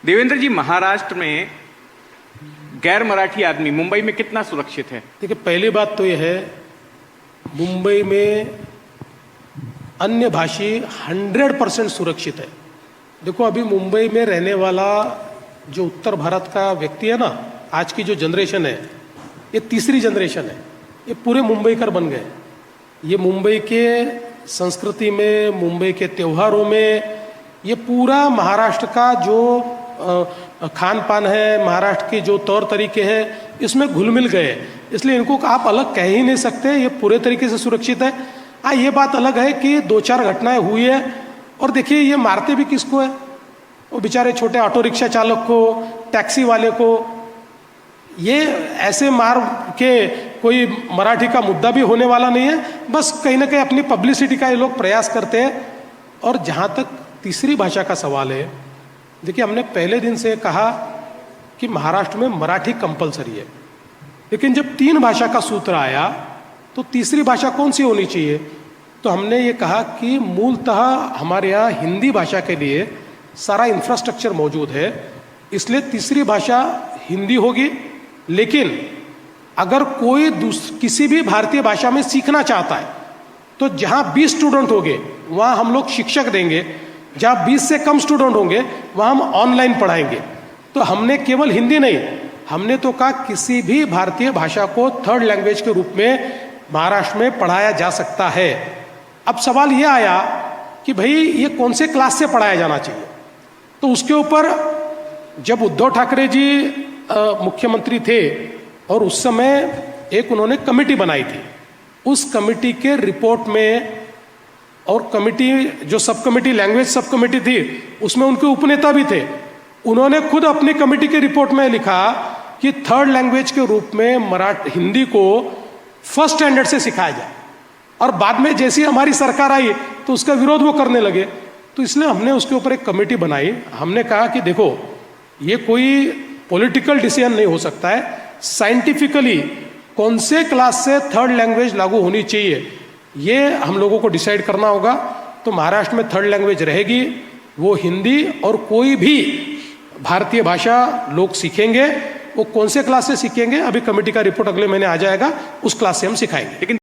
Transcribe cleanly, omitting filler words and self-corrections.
देवेंद्र जी, महाराष्ट्र में गैर मराठी आदमी मुंबई में कितना सुरक्षित है? देखिए, पहली बात तो यह है, मुंबई में अन्य भाषी 100% सुरक्षित है। देखो, अभी मुंबई में रहने वाला जो उत्तर भारत का व्यक्ति है ना, आज की जो जनरेशन है, ये तीसरी जनरेशन है। ये पूरे मुंबईकर बन गए। ये मुंबई के संस्कृति में, मुंबई के त्योहारों में, ये पूरा महाराष्ट्र का जो खान पान है, महाराष्ट्र के जो तौर तरीके हैं, इसमें घुल मिल गए। इसलिए इनको आप अलग कह ही नहीं सकते, ये पूरे तरीके से सुरक्षित है। हाँ, ये बात अलग है कि 2-4 घटनाएं हुई है। और देखिए, ये मारते भी किसको है? वो बेचारे छोटे ऑटो रिक्शा चालक को, टैक्सी वाले को। ये ऐसे मार के कोई मराठी का मुद्दा भी होने वाला नहीं है। बस कहीं ना कहीं अपनी पब्लिसिटी का ये लोग प्रयास करते हैं। और जहाँ तक तीसरी भाषा का सवाल है, देखिए, हमने पहले दिन से कहा कि महाराष्ट्र में मराठी कंपलसरी है, लेकिन जब 3 भाषा का सूत्र आया तो तीसरी भाषा कौन सी होनी चाहिए? तो हमने ये कहा कि मूलतः हमारे यहाँ हिंदी भाषा के लिए सारा इंफ्रास्ट्रक्चर मौजूद है, इसलिए तीसरी भाषा हिंदी होगी। लेकिन अगर कोई किसी भी भारतीय भाषा में सीखना चाहता है तो जहाँ 20 स्टूडेंट होंगे वहाँ हम लोग शिक्षक देंगे, जहाँ 20 से कम स्टूडेंट होंगे वहाँ हम ऑनलाइन पढ़ाएंगे। तो हमने केवल हिंदी नहीं, हमने तो कहा किसी भी भारतीय भाषा को 3rd लैंग्वेज के रूप में महाराष्ट्र में पढ़ाया जा सकता है। अब सवाल यह आया कि भाई ये कौन से क्लास से पढ़ाया जाना चाहिए? तो उसके ऊपर जब उद्धव ठाकरे जी मुख्यमंत्री थे और उस समय एक उन्होंने कमेटी बनाई थी, उस कमेटी के रिपोर्ट में, और कमेटी जो sub committee language sub committee थी उसमें उनके उपनेता भी थे, उन्होंने खुद अपनी कमेटी के रिपोर्ट में लिखा कि 3rd लैंग्वेज के रूप में हिंदी को 1st स्टैंडर्ड से सिखाया जाए। और बाद में जैसी हमारी सरकार आई तो उसका विरोध वो करने लगे। तो इसलिए हमने उसके ऊपर एक कमेटी बनाई। हमने कहा कि देखो, ये कोई पॉलिटिकल डिसीजन नहीं हो सकता है, साइंटिफिकली कौन से क्लास से 3rd लैंग्वेज लागू होनी चाहिए ये हम लोगों को डिसाइड करना होगा। तो महाराष्ट्र में 3rd लैंग्वेज रहेगी, वो हिंदी, और कोई भी भारतीय भाषा लोग सीखेंगे, वो कौन से क्लास से सीखेंगे, अभी कमेटी का रिपोर्ट अगले महीने आ जाएगा, उस क्लास से हम सिखाएंगे। लेकिन